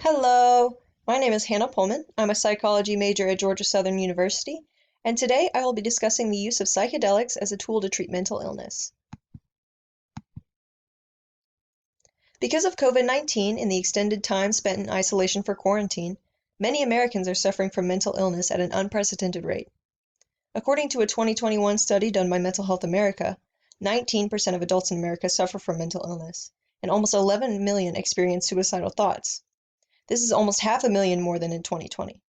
Hello, my name is Hannah Pullman. I'm a psychology major at Georgia Southern University, and today I will be discussing the use of psychedelics as a tool to treat mental illness. Because of COVID-19 and the extended time spent in isolation for quarantine, many Americans are suffering from mental illness at an unprecedented rate. According to a 2021 study done by Mental Health America, 19% of adults in America suffer from mental illness, and almost 11 million experience suicidal thoughts. This is almost 500,000 more than in 2020.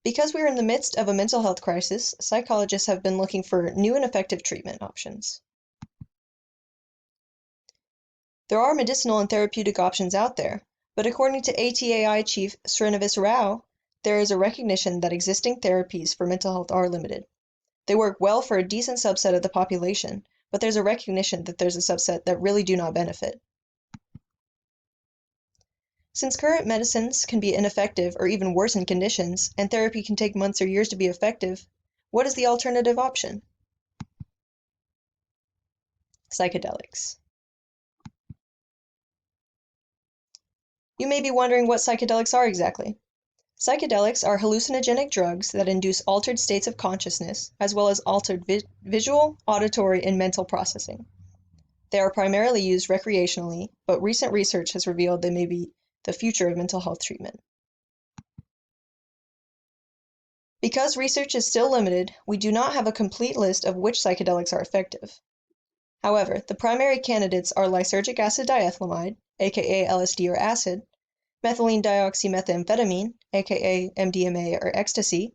Because we are in the midst of a mental health crisis, psychologists have been looking for new and effective treatment options. There are medicinal and therapeutic options out there, but according to ATAI chief Srinivas Rao, there is a recognition that existing therapies for mental health are limited. They work well for a decent subset of the population, but there's a recognition that there's a subset that really do not benefit. Since current medicines can be ineffective or even worsen conditions, and therapy can take months or years to be effective, what is the alternative option? Psychedelics. You may be wondering what psychedelics are exactly. Psychedelics are hallucinogenic drugs that induce altered states of consciousness, as well as altered visual, auditory, and mental processing. They are primarily used recreationally, but recent research has revealed they may be the future of mental health treatment. Because research is still limited, we do not have a complete list of which psychedelics are effective. However, the primary candidates are lysergic acid diethylamide, aka LSD or acid, methylene dioxymethamphetamine, aka MDMA or ecstasy,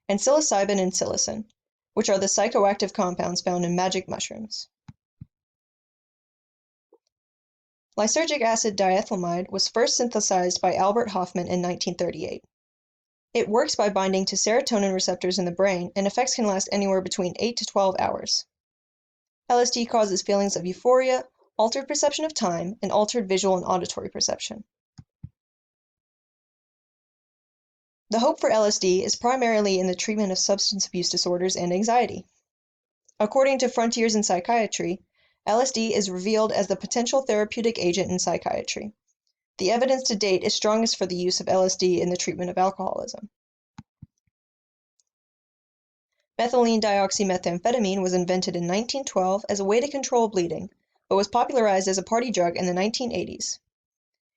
and psilocybin and psilocin, which are the psychoactive compounds found in magic mushrooms. Lysergic acid diethylamide was first synthesized by Albert Hofmann in 1938. It works by binding to serotonin receptors in the brain, and effects can last anywhere between 8 to 12 hours. LSD causes feelings of euphoria, altered perception of time, and altered visual and auditory perception. The hope for LSD is primarily in the treatment of substance abuse disorders and anxiety. According to Frontiers in Psychiatry, LSD is revealed as the potential therapeutic agent in psychiatry. The evidence to date is strongest for the use of LSD in the treatment of alcoholism. Methylene dioxymethamphetamine was invented in 1912 as a way to control bleeding, but was popularized as a party drug in the 1980s.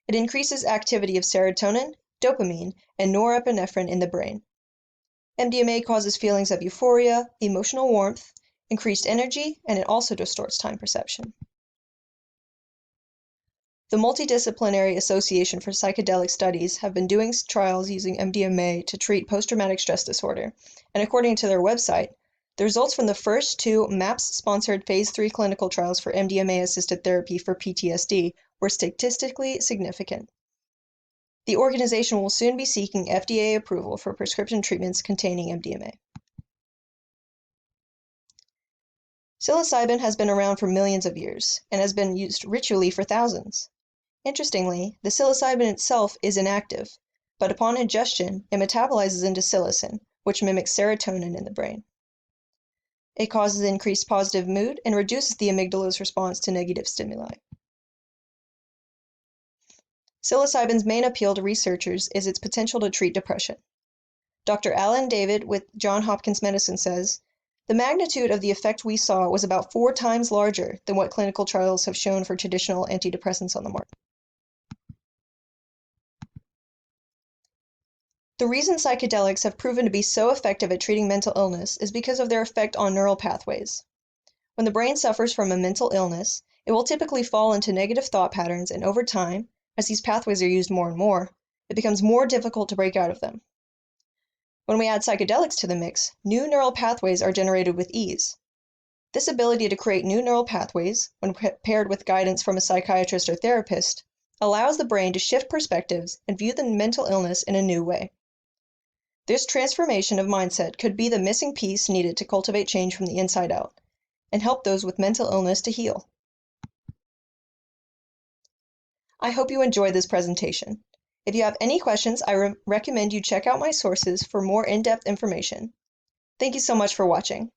It increases activity of serotonin, dopamine, and norepinephrine in the brain. MDMA causes feelings of euphoria, emotional warmth, increased energy, and it also distorts time perception. The Multidisciplinary Association for Psychedelic Studies have been doing trials using MDMA to treat post-traumatic stress disorder, and according to their website, the results from the first two MAPS-sponsored Phase 3 clinical trials for MDMA-assisted therapy for PTSD were statistically significant. The organization will soon be seeking FDA approval for prescription treatments containing MDMA. Psilocybin has been around for millions of years, and has been used ritually for thousands. Interestingly, the psilocybin itself is inactive, but upon ingestion, it metabolizes into psilocin, which mimics serotonin in the brain. It causes increased positive mood and reduces the amygdala's response to negative stimuli. Psilocybin's main appeal to researchers is its potential to treat depression. Dr. Alan David with Johns Hopkins Medicine says, "The magnitude of the effect we saw was about 4 times larger than what clinical trials have shown for traditional antidepressants on the market." The reason psychedelics have proven to be so effective at treating mental illness is because of their effect on neural pathways. When the brain suffers from a mental illness, it will typically fall into negative thought patterns, and over time, as these pathways are used more and more, it becomes more difficult to break out of them. When we add psychedelics to the mix, new neural pathways are generated with ease. This ability to create new neural pathways, when paired with guidance from a psychiatrist or therapist, allows the brain to shift perspectives and view the mental illness in a new way. This transformation of mindset could be the missing piece needed to cultivate change from the inside out, and help those with mental illness to heal. I hope you enjoyed this presentation. If you have any questions, I recommend you check out my sources for more in-depth information. Thank you so much for watching.